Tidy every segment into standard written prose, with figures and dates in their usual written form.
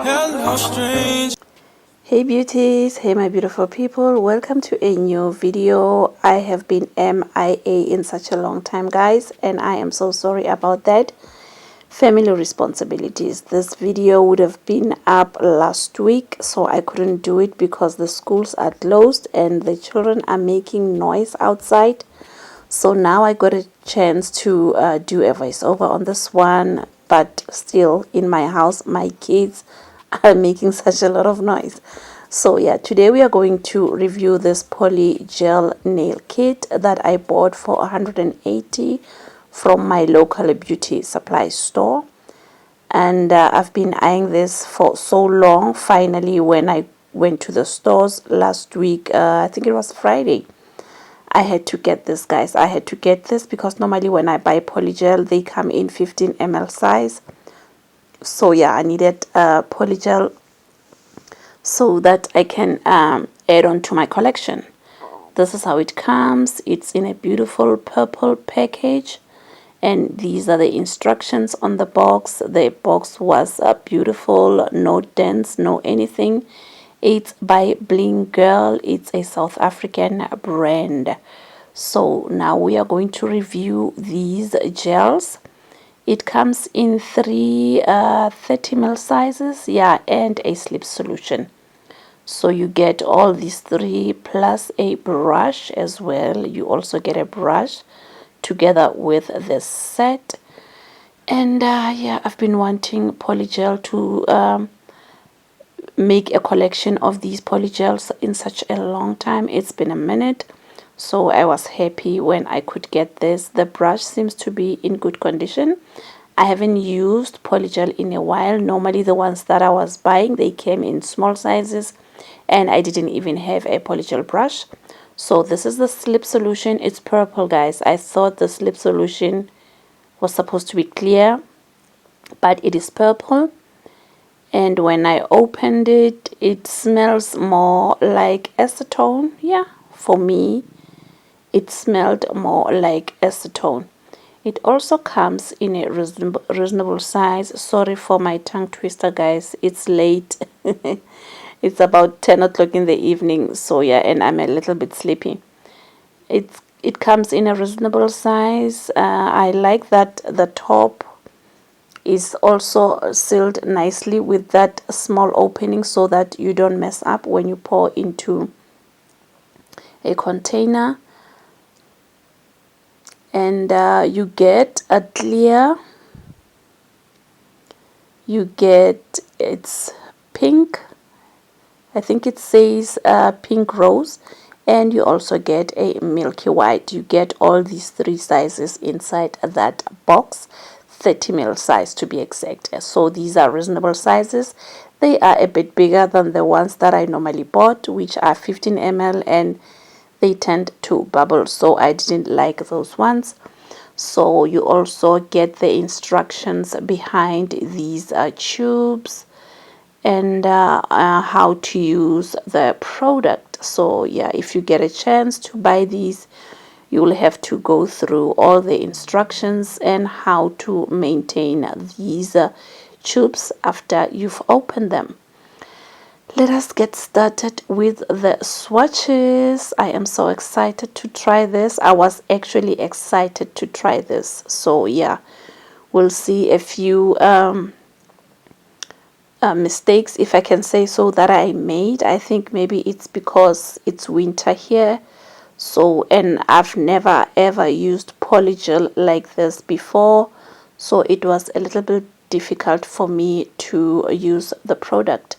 Hello, strange. Hey beauties, hey my beautiful people, welcome to a new video. I have been MIA in such a long time, guys, and I am so sorry about that. Family responsibilities. This video would have been up last week, so I couldn't do it because the schools are closed and the children are making noise outside. So now I got a chance to do a voiceover on this one, but still in my house my kids are making such a lot of noise. So yeah, today we are going to review this poly gel nail kit that I bought for 180 from my local beauty supply store. And I've been eyeing this for so long. Finally, when I went to the stores last week, I think it was Friday, I had to get this, guys. I had to get this because normally when I buy polygel, they come in 15 ml size. So yeah, I needed polygel so that I can add on to my collection. This is how it comes. It's in a beautiful purple package, and these are the instructions on the box. The box was beautiful, no dents, no anything. It's by Bling Girl. It's a South African brand. So now we are going to review these gels. It comes in three 30 ml sizes, yeah, and a slip solution. So you get all these three plus a brush as well. You also get a brush together with this set. And yeah, I've been wanting polygel to make a collection of these polygels in such a long time. It's been a minute, so I was happy when I could get this. The brush seems to be in good condition. I haven't used polygel in a while. Normally the ones that I was buying, they came in small sizes and I didn't even have a polygel brush. So this is the slip solution. It's purple, guys. I thought the slip solution was supposed to be clear, but it is purple. And when I opened it, it smells more like acetone. Yeah, for me, it smelled more like acetone. It also comes in a reasonable size. Sorry for my tongue twister, guys. It's late. It's about 10 o'clock in the evening. So yeah, and I'm a little bit sleepy. It comes in a reasonable size. I like that the top is also sealed nicely with that small opening so that you don't mess up when you pour into a container. And you get a clear, you get, it's pink, I think it says pink rose, and you also get a milky white. You get all these three sizes inside that box, 30 ml size to be exact. So these are reasonable sizes. They are a bit bigger than the ones that I normally bought, which are 15 ml, and they tend to bubble, so I didn't like those ones. So you also get the instructions behind these tubes and how to use the product. So yeah, if you get a chance to buy these, you will have to go through all the instructions and how to maintain these tubes after you've opened them. Let us get started with the swatches. I am so excited to try this. I was actually excited to try this. So yeah, we'll see a few mistakes, if I can say so, that I made. I think maybe it's because it's winter here. So, and I've never ever used polygel like this before. So it was a little bit difficult for me to use the product.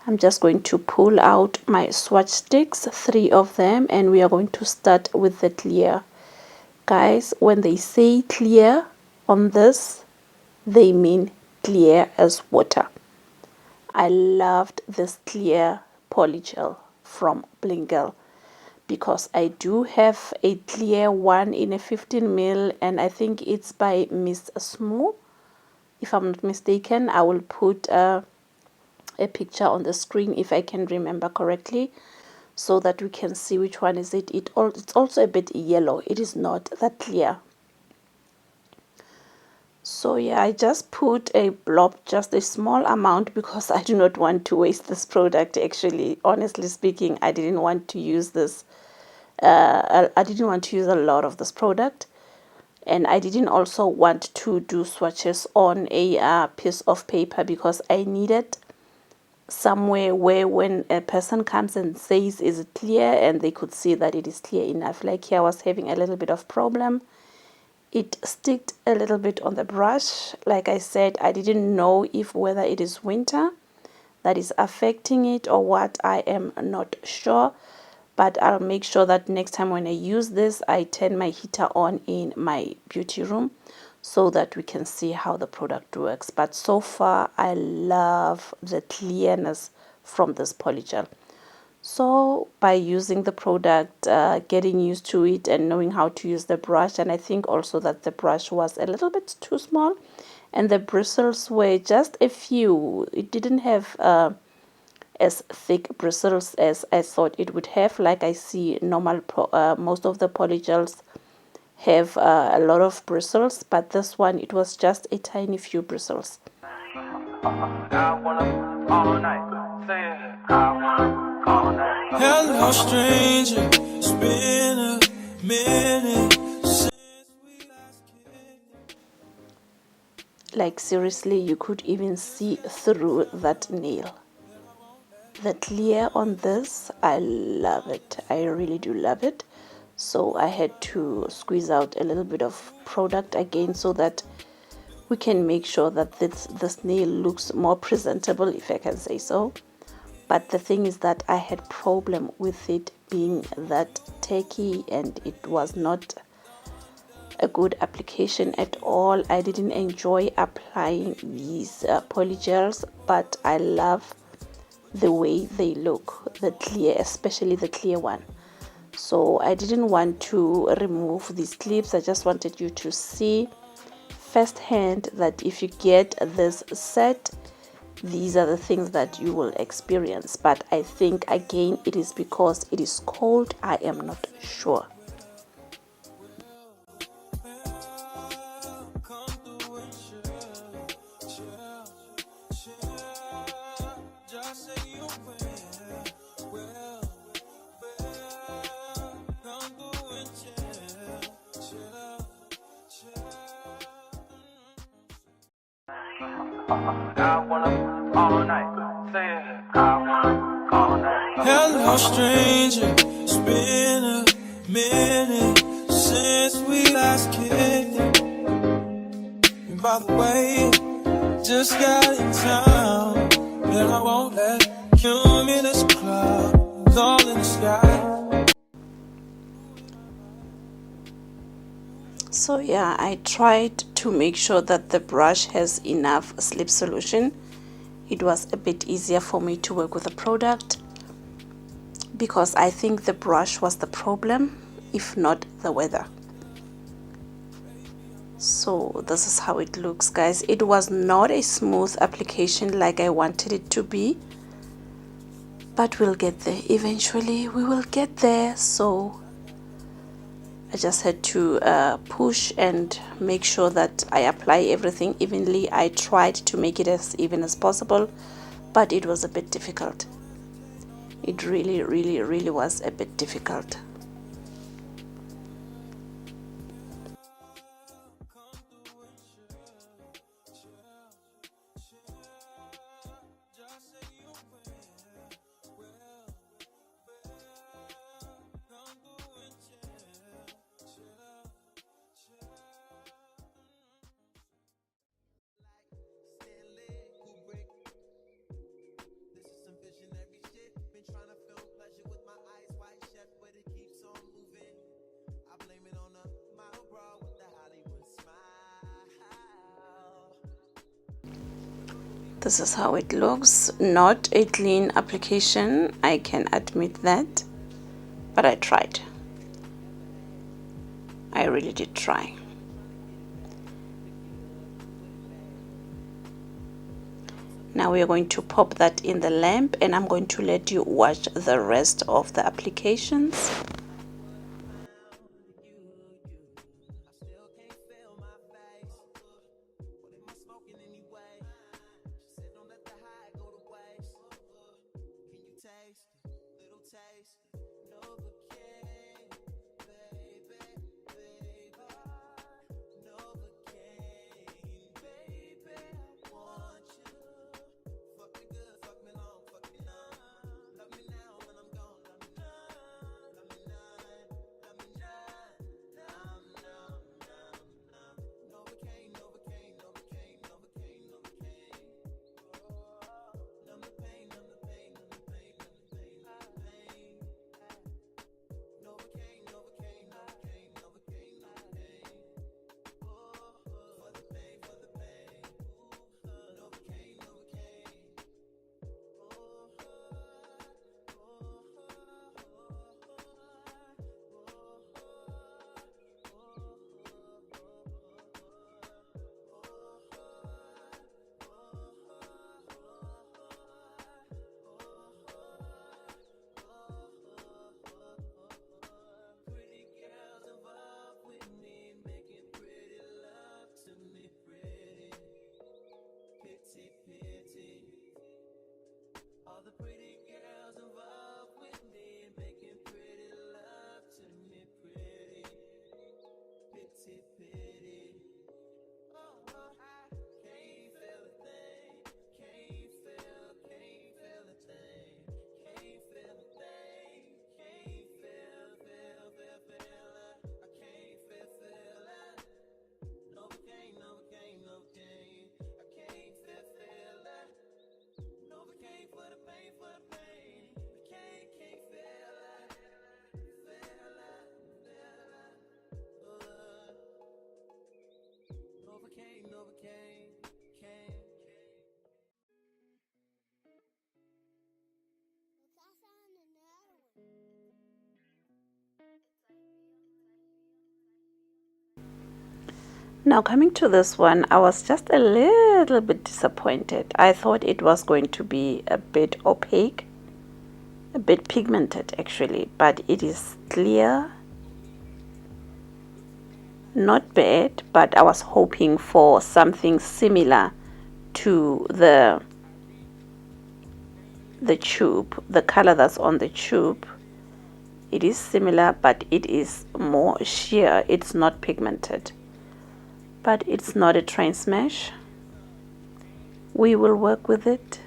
I'm just going to pull out my swatch sticks, 3 of them, and we are going to start with the clear. Guys, when they say clear on this, they mean clear as water. I loved this clear polygel from Bling Girl because I do have a clear one in a 15 ml, and I think it's by Miss Smooth. If I'm not mistaken, I will put a picture on the screen if I can remember correctly, so that we can see which one is it. It's also a bit yellow. It is not that clear. So yeah, I just put a blob, just a small amount, because I do not want to waste this product. Actually, honestly speaking, I didn't want to use this. I didn't want to use a lot of this product, and I didn't also want to do swatches on a piece of paper, because I needed somewhere where when a person comes and says is it clear, and they could see that it is clear enough. Like here I was having a little bit of problem. It sticked a little bit on the brush. Like I said, I didn't know if whether it is winter that is affecting it or what. I am not sure, but I'll make sure that next time when I use this, I turn my heater on in my beauty room so that we can see how the product works. But so far I love the clearness from this polygel. So by using the product, getting used to it and knowing how to use the brush, and I think also that the brush was a little bit too small and the bristles were just a few. It didn't have as thick bristles as I thought it would have. Like I see normal most of the polygels have a lot of bristles, but this one, it was just a tiny few bristles. Hello, stranger. It's been a minute since we last kicked. Like seriously, you could even see through that nail. The clear on this, I love it. I really do love it. So I had to squeeze out a little bit of product again so that we can make sure that this nail looks more presentable, if I can say so. But the thing is that I had problem with it being that tacky, and it was not a good application at all. I didn't enjoy applying these polygels, but I love the way they look, the clear, especially the clear one. So I didn't want to remove these clips. I just wanted you to see firsthand that if you get this set, these are the things that you will experience. But I think again it is because it is cold. I am not sure. Hello, stranger. It's been a minute since we last kicked it. And by the way, just got in town, and I won't let cumulus clouds all in the sky. So yeah, I tried to make sure that the brush has enough slip solution. It was a bit easier for me to work with the product because I think the brush was the problem, if not the weather. So this is how it looks, guys. It was not a smooth application like I wanted it to be, but we'll get there. Eventually we will get there. So I just had to push and make sure that I apply everything evenly. I tried to make it as even as possible, but it was a bit difficult. It really was a bit difficult. This is how it looks. Not a clean application, I can admit that, but I tried. I really did try. Now we are going to pop that in the lamp, and I'm going to let you watch the rest of the applications. Now coming to this one, I was just a little bit disappointed. I thought it was going to be a bit opaque, a bit pigmented actually, but it is clear. Not bad, but I was hoping for something similar to the tube, the color that's on the tube. It is similar, but it is more sheer. It's not pigmented, but it's not a train smash. We will work with it.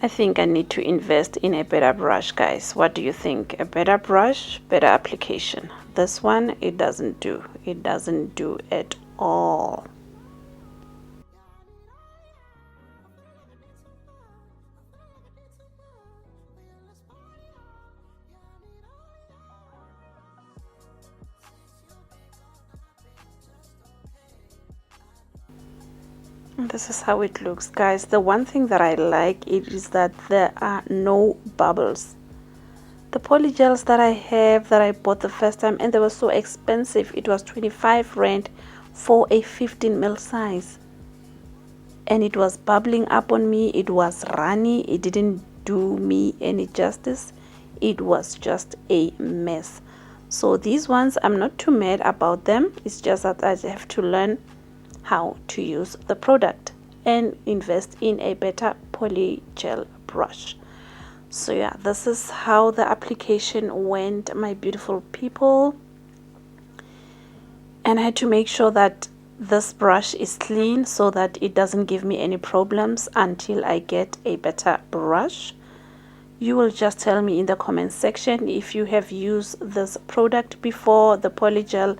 I think I need to invest in a better brush, guys. What do you think? A better brush, better application. This one, it doesn't do. It doesn't do at all. This is how it looks, guys. The one thing that I like is that there are no bubbles. The polygels that I have, that I bought the first time, and they were so expensive. It was 25 rand for a 15 ml size, and it was bubbling up on me. It was runny. It didn't do me any justice. It was just a mess. So these ones, I'm not too mad about them. It's just that I have to learn how to use the product and invest in a better polygel brush. So yeah, this is how the application went, my beautiful people. And I had to make sure that this brush is clean so that it doesn't give me any problems until I get a better brush. You will just tell me in the comment section if you have used this product before, the polygel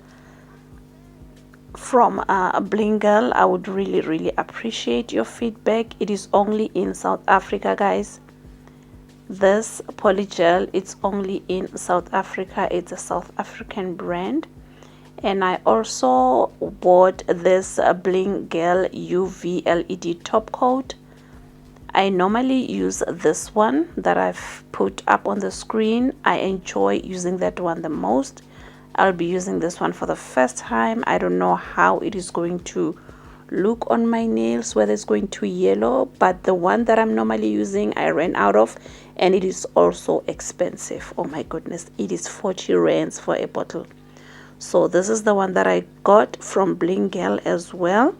from Bling Girl. I would really appreciate your feedback. It is only in South Africa, guys. This polygel, it's only in South Africa. It's a South African brand. And I also bought this Bling Girl UV LED top coat. I normally use this one that I've put up on the screen. I enjoy using that one the most. I'll be using this one for the first time. I don't know how it is going to look on my nails, whether it's going to yellow, but the one that I'm normally using I ran out of, and it is also expensive. Oh my goodness, it is 40 rands for a bottle. So this is the one that I got from Bling Girl as well.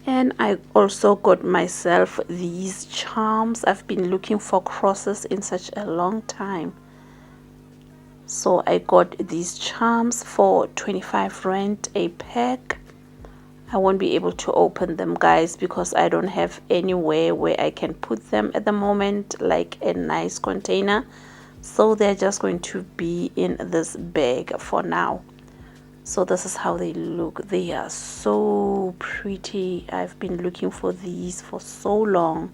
And I also got myself these charms. I've been looking for crosses in such a long time. So I got these charms for 25 rand a pack. I won't be able to open them, guys, because I don't have anywhere where I can put them at the moment, like a nice container. So they're just going to be in this bag for now. So this is how they look. They are so pretty. I've been looking for these for so long.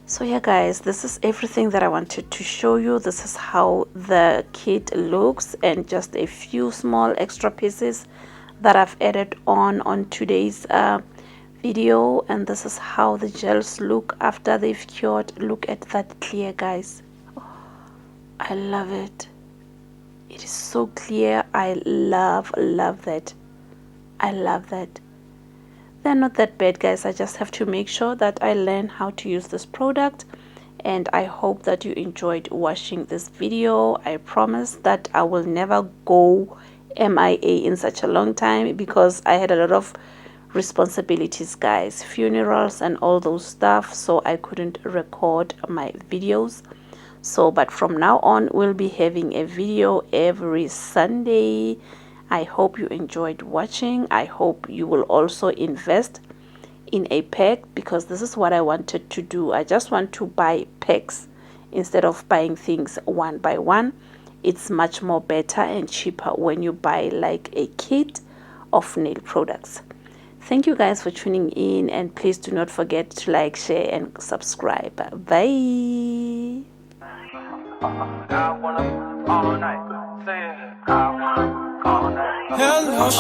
So yeah, guys, this is everything that I wanted to show you. This is how the kit looks, and just a few small extra pieces that I've added on today's video. And this is how the gels look after they've cured. Look at that clear, guys. I love it. It is so clear. I love that. I love that. They're not that bad, guys. I just have to make sure that I learn how to use this product. And I hope that you enjoyed watching this video. I promise that I will never go MIA in such a long time, because I had a lot of responsibilities, guys, funerals and all those stuff, so I couldn't record my videos. So but from now on, we'll be having a video every Sunday. I hope you enjoyed watching. I hope you will also invest in a pack, because this is what I wanted to do. I just want to buy packs instead of buying things one by one. It's much more better and cheaper when you buy like a kit of nail products. Thank you guys for tuning in, and please do not forget to like, share and subscribe. Bye. Hello,